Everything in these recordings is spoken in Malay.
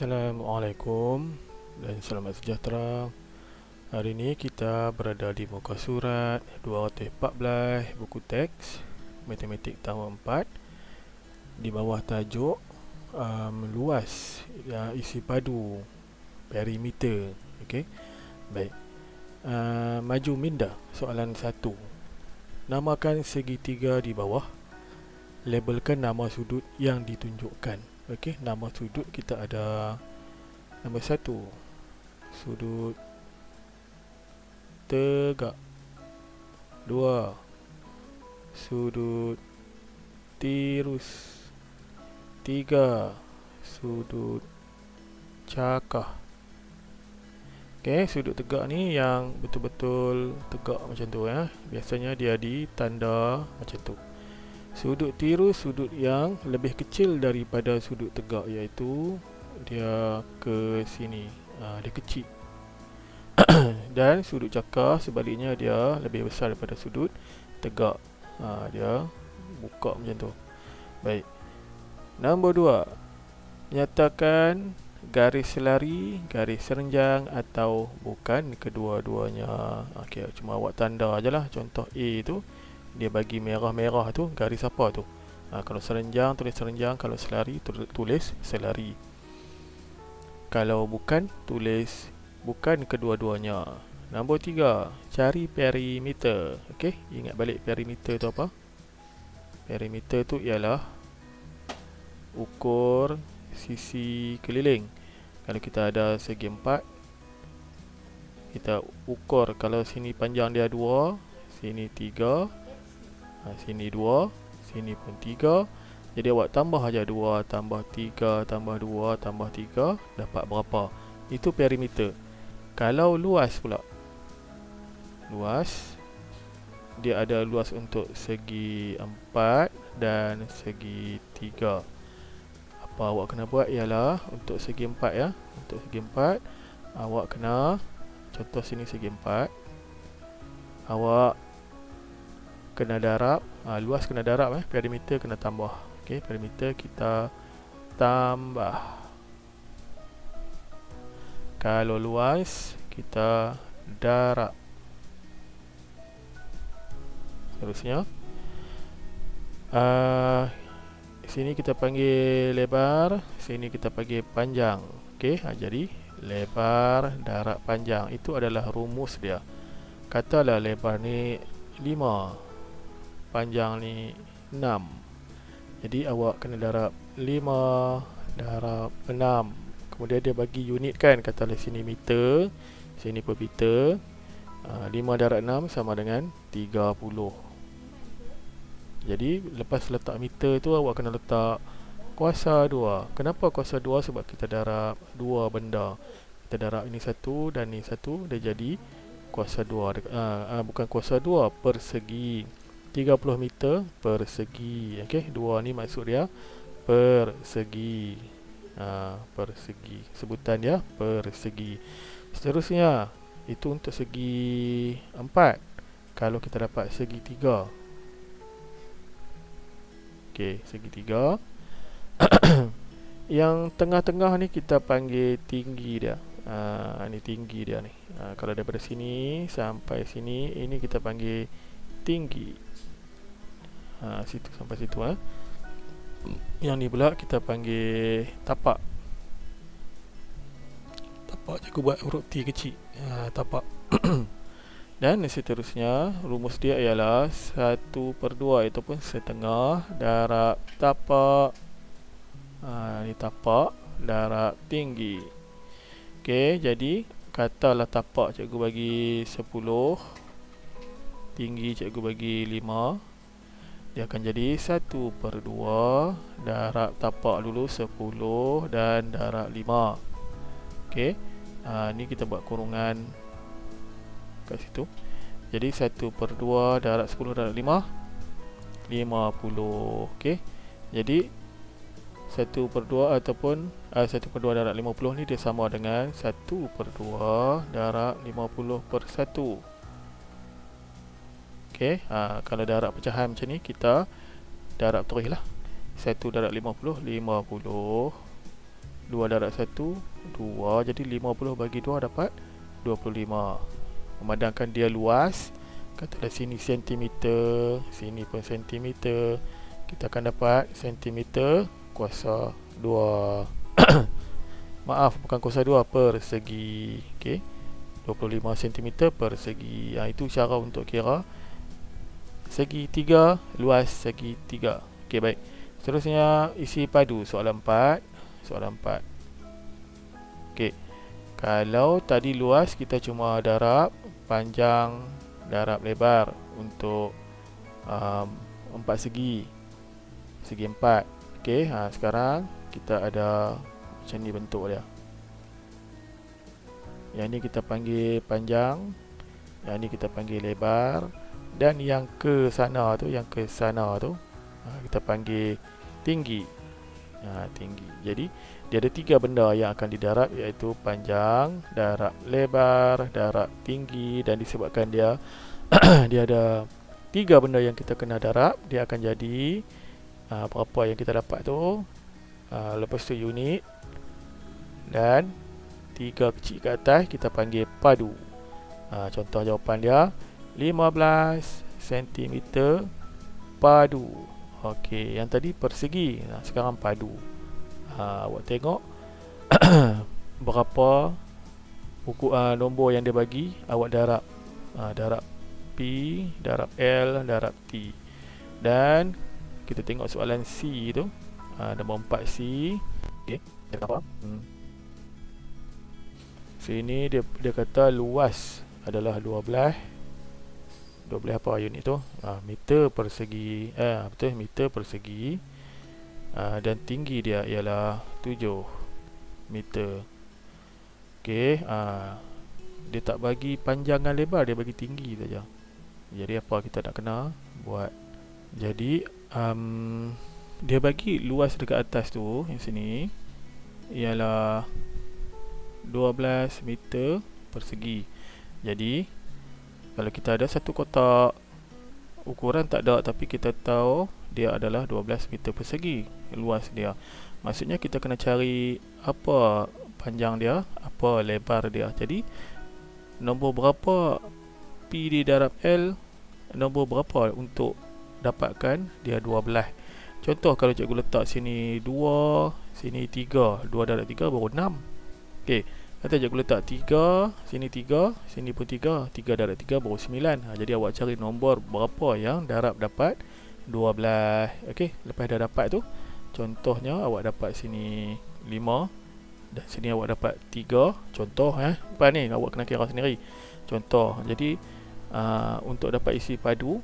Assalamualaikum dan selamat sejahtera. Hari ini kita berada di muka surat 214 buku teks Matematik tahun 4 di bawah tajuk luas isi padu perimeter. Okey. Baik. Maju minda soalan 1. Namakan segitiga di bawah. Labelkan nama sudut yang ditunjukkan. Okey, nama sudut kita ada nombor 1, sudut tegak. 2, sudut tirus. 3, sudut cakah. Okey, sudut tegak ni yang betul-betul tegak macam tu ya. Biasanya dia ditanda macam tu. Sudut tirus sudut yang lebih kecil daripada sudut tegak, iaitu dia ke sini, dia kecil. Dan sudut cakah sebaliknya dia lebih besar daripada sudut tegak, dia buka macam tu. Baik. Nombor 2, nyatakan garis selari, garis serenjang atau bukan kedua-duanya. Okey, cuma awak tanda ajalah. Contoh A tu dia bagi merah-merah tu garis apa tu? Kalau serenjang tulis serenjang, kalau selari tulis selari. Kalau bukan tulis bukan kedua-duanya. Nombor 3, cari perimeter. Okey, ingat balik perimeter tu apa? Perimeter tu ialah ukur sisi keliling. Kalau kita ada segi 4, kita ukur kalau sini panjang dia 2, sini 3, sini 2, sini pun 3. Jadi awak tambah aja 2 tambah 3 tambah 2 tambah 3 dapat berapa? Itu perimeter. Kalau luas pula, luas dia ada luas untuk segi 4 dan segi 3. Apa awak kena buat ialah untuk segi 4 ya. Untuk segi 4 awak kena, contoh sini segi 4, awak kena darab, luas kena darab, perimeter kena tambah. Okey, perimeter kita tambah. Kalau luas kita darab. Seterusnya, sini kita panggil lebar, sini kita panggil panjang. Okey, jadi lebar darab panjang itu adalah rumus dia. Katalah lebar ni 5, panjang ni 6. Jadi awak kena darab 5 darab 6. Kemudian dia bagi unit kan, katalah sini meter, sini per meter. 5 darab 6 sama dengan 30. Jadi lepas letak meter tu awak kena letak kuasa 2. Kenapa kuasa 2? Sebab kita darab 2 benda. Kita darab ini 1 dan ini 1, dia jadi kuasa 2. Bukan kuasa 2, persegi. 30 meter persegi. Okey, 2 ni maksud dia persegi. Persegi. Sebutan dia persegi. Seterusnya, itu untuk segi 4. Kalau kita dapat segi 3. Okey, segi 3. Yang tengah-tengah ni kita panggil tinggi dia. Ni tinggi dia ni. Kalau daripada sini sampai sini, ini kita panggil tinggi. Situ sampai situ. Yang ni pula kita panggil tapak. Tapak cikgu buat huruf T kecil. Tapak. Dan seterusnya, rumus dia ialah 1/2 ataupun setengah darab tapak. Ni tapak darab tinggi. Okey, jadi katalah tapak cikgu bagi 10, tinggi cikgu bagi 5. Dia akan jadi 1/2 darab tapak dulu 10 dan darab 5. Okey, ni kita buat kurungan kat situ. Jadi 1/2 darab 10 darab 5, 50. Okey, jadi 1/2 ataupun 1/2 darab 50 ni dia sama dengan 1/2 darab 50/1. Okey, kalau darab pecahan macam ni, kita darab terus lah. 1 darab 50, 50 2 darab 1 2, jadi 50 bagi 2 dapat 25. Memandangkan dia luas, katalah sini sentimeter, sini pun sentimeter, kita akan dapat sentimeter kuasa 2. Maaf, bukan kuasa 2, persegi. Okey, 25 cm persegi. Itu cara untuk kira segi 3, luas segi 3. Okey, baik. Seterusnya isi padu, soalan 4. Soalan 4. Okey. Kalau tadi luas, kita cuma darab panjang darab lebar untuk 4 segi. Segi 4. Okey, sekarang kita ada macam ni bentuk dia. Yang ni kita panggil panjang, yang ni kita panggil lebar, dan yang ke sana tu, kita panggil tinggi. Tinggi. Jadi dia ada 3 benda yang akan didarab, iaitu panjang, darab lebar, darab tinggi. Dan disebabkan dia dia ada 3 benda yang kita kena darab, dia akan jadi berapa yang kita dapat tu. Lepas tu unit, dan 3 kecil ke atas kita panggil padu. Contoh jawapan dia 15 cm padu. Okey, yang tadi persegi, sekarang padu. Awak tengok berapa nombor yang dia bagi, awak darab. Darab P, darab L, darab T. Dan kita tengok soalan C tu, nombor 4C. Okey, dia apa? Sini dia kata luas adalah 12 apa unit tu? Meter persegi. Betul, meter persegi. Dan tinggi dia ialah 7 meter. Okey, dia tak bagi panjang dan lebar, dia bagi tinggi saja. Jadi apa kita nak kena buat? Jadi dia bagi luas dekat atas tu, yang sini ialah 12 meter persegi. Jadi kalau kita ada satu kotak, ukuran tak ada, tapi kita tahu dia adalah 12 meter persegi luas dia. Maksudnya kita kena cari apa panjang dia, apa lebar dia. Jadi nombor berapa P di darab L, nombor berapa untuk dapatkan dia 12. Contoh kalau cikgu letak sini 2, sini 3, 2 darab 3 baru 6. Okey, kata cikgu letak 3, sini 3, sini pun 3, 3 darab 3 baru 9. Jadi awak cari nombor berapa yang darab dapat 12. Okey, lepas dah dapat tu, contohnya awak dapat sini 5 dan sini awak dapat 3. Contoh lepas ni awak kena kira sendiri. Contoh. Jadi untuk dapat isi padu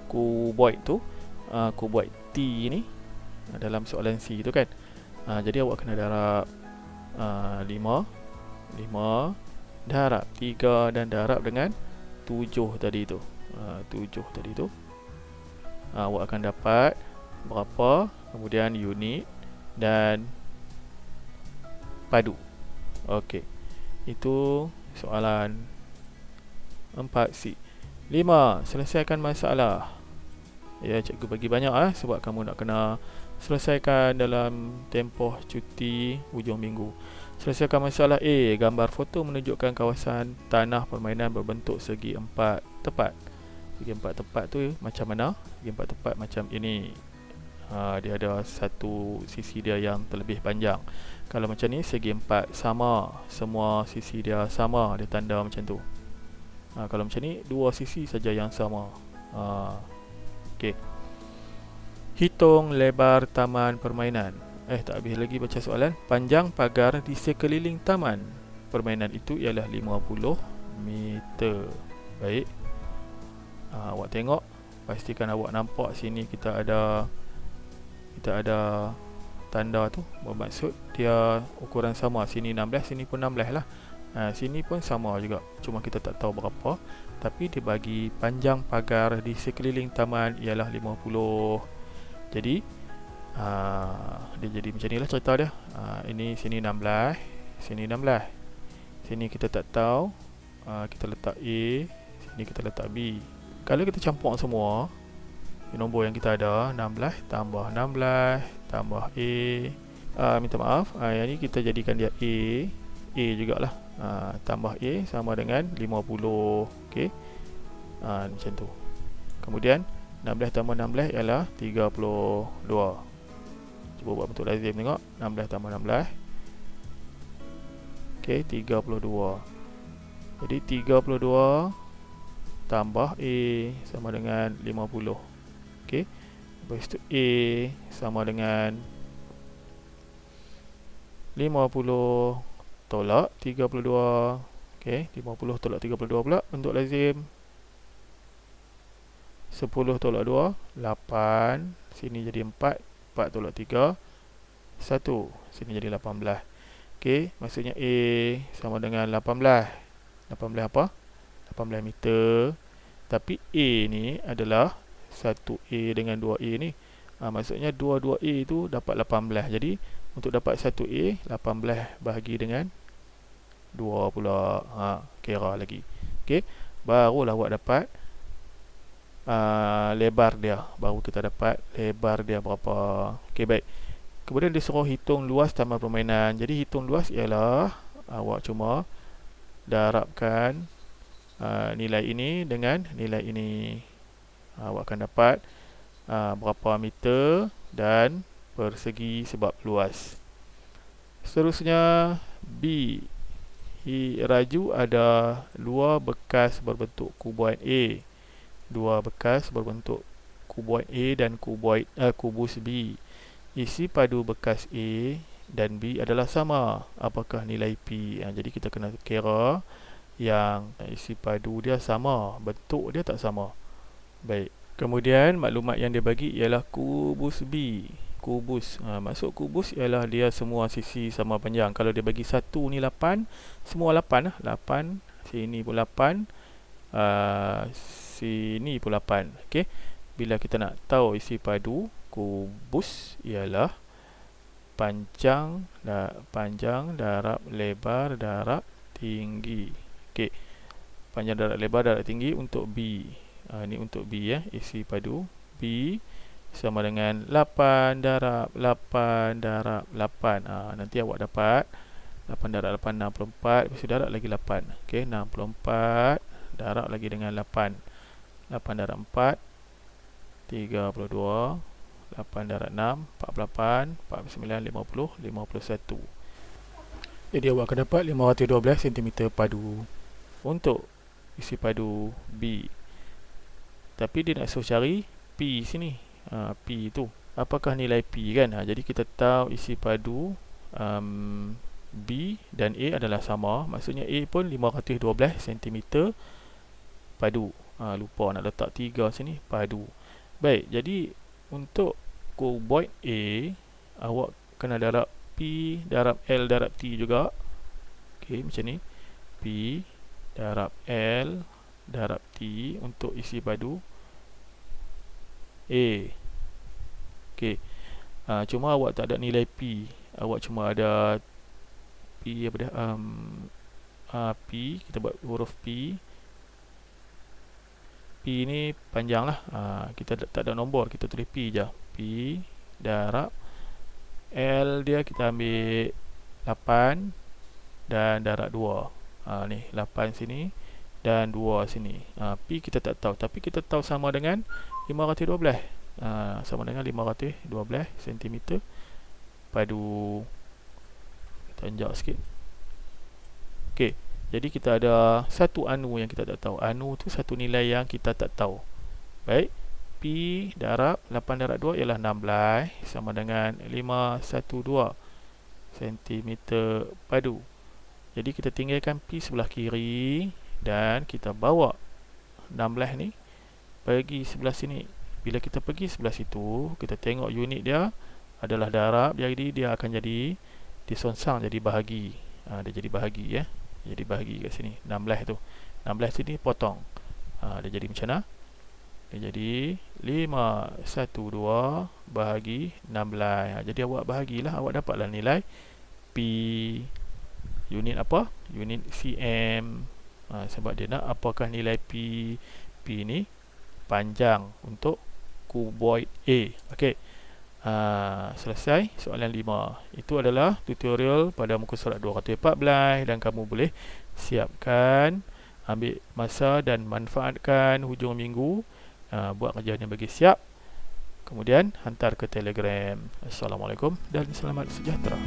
kuboid tu, kuboid T ni dalam soalan C tu kan. Jadi awak kena darab 5 darab 3 dan darab dengan 7 tadi tu. 7 tadi tu. Awak akan dapat berapa, kemudian unit dan padu. Okey. Itu soalan 4C. 5. Selesaikan masalah. Ya, cikgu bagi banyak sebab kamu nak kena selesaikan dalam tempoh cuti hujung minggu. Selesaikan masalah A. Gambar foto menunjukkan kawasan tanah permainan berbentuk segi 4 tepat. Segi 4 tepat tu macam mana? Segi 4 tepat macam ini. Dia ada satu sisi dia yang terlebih panjang. Kalau macam ni segi 4 sama, semua sisi dia sama, dia tanda macam tu. Kalau macam ni dua sisi saja yang sama. Okey. Hitung lebar taman permainan. Tak habis lagi baca soalan. Panjang pagar di sekeliling taman permainan itu ialah 50 meter. Baik. Awak tengok, pastikan awak nampak sini kita ada tanda tu, bermaksud dia ukuran sama. Sini 16, sini pun 16 lah. Sini pun sama juga, cuma kita tak tahu berapa. Tapi dia bagi panjang pagar di sekeliling taman ialah 50. Jadi dia jadi macam ni lah cerita dia. Ini sini 16, sini 16. Sini kita tak tahu, kita letak A, sini kita letak B. Kalau kita campur semua nombor yang kita ada, 16 tambah 16 tambah A minta maaf, yang ni kita jadikan dia A jugalah. Tambah A sama dengan 50. Okey. Macam tu. Kemudian 16 tambah 16 ialah 32. Cuba buat bentuk lazim tengok. 16 tambah 16. Okey, 32. Jadi 32 tambah A sama dengan 50. Okey. Lepas tu A sama dengan 50 tolak 32. Okey, 50 tolak 32 pula bentuk lazim. 10 tolak 2 8. Sini jadi 4. 4 tolak 3 1. Sini jadi 18. Okey, maksudnya A sama dengan 18. 18 apa? 18 meter. Tapi A ni adalah 1A dengan 2A ni. Maksudnya 2A tu dapat 18. Jadi untuk dapat 1A, 18 bahagi dengan 2 pula. Kira lagi. Okey, barulah awak dapat lebar dia. Baru kita dapat lebar dia berapa. Okey, baik. Kemudian dia suruh hitung luas taman permainan. Jadi hitung luas ialah awak cuma darabkan nilai ini dengan nilai ini. Awak akan dapat berapa meter dan persegi sebab luas. Seterusnya B. Raju ada 2 bekas berbentuk kuboid A. 2 bekas berbentuk kuboid A dan kubus B. Isi padu bekas A dan B adalah sama. Apakah nilai P? Jadi kita kena kira yang isi padu dia sama, bentuk dia tak sama. Baik. Kemudian maklumat yang dia bagi ialah kubus B. Kubus. Maksud kubus ialah dia semua sisi sama panjang. Kalau dia bagi 1 ni 8, semua 8 lah. 8, sini pun 8, sini pun 8. Okey. Bila kita nak tahu isi padu kubus ialah panjang darab lebar darab tinggi. Okey. Panjang darab lebar darab tinggi untuk B. Ini untuk B ya, isi padu B sama dengan 8 darab 8 darab 8. Nanti awak dapat 8 darab 8 64, lepas tu darab lagi 8. Okey, 64 darab lagi dengan 8. 8 darab 4 32, 8 darab 6 48, 49 50 51. Jadi awak akan dapat 512 cm padu untuk isi padu B. Tapi dia nak suruh cari P sini. P tu. Apakah nilai P kan? Jadi kita tahu isi padu B dan A adalah sama. Maksudnya A pun 512 cm padu. Lupa nak letak 3 sini. Padu. Baik, jadi untuk kuboid A, awak kena darab P darab L darab T juga. Okey, macam ni. P darab L darab T untuk isi padu A. Okey. Cuma awak tak ada nilai P. Awak cuma ada P apa dia? P, kita buat huruf P. P ni panjang lah. Kita tak ada nombor, kita tulis P je. P darab L dia kita ambil 8 dan darab 2. Ni 8 sini dan 2 sini. P kita tak tahu, tapi kita tahu sama dengan 512. Sama dengan 512 cm padu. Kita anjak sikit. Okey, jadi kita ada satu anu yang kita tak tahu. Anu tu satu nilai yang kita tak tahu. Baik, P darab 8 darab 2 ialah 16 sama dengan 512 cm padu. Jadi kita tinggalkan P sebelah kiri dan kita bawa 16 ni pergi sebelah sini. Bila kita pergi sebelah situ, kita tengok unit dia adalah darab, jadi dia akan jadi disongsang jadi bahagi. Dia jadi bahagi ya. Jadi bahagi kat sini 16 tu. 16 sini potong. Dia jadi macam mana? Dia jadi 512 bahagi 16. Jadi awak bahagilah, awak dapatlah nilai P. Unit apa? Unit cm. Sebab dia nak apakah nilai P. P ni panjang untuk kuboid A. Okey. Selesai soalan 5. Itu adalah tutorial pada muka surat 214 dan kamu boleh siapkan, ambil masa dan manfaatkan hujung minggu, buat kerjanya bagi siap. Kemudian hantar ke Telegram. Assalamualaikum dan selamat sejahtera.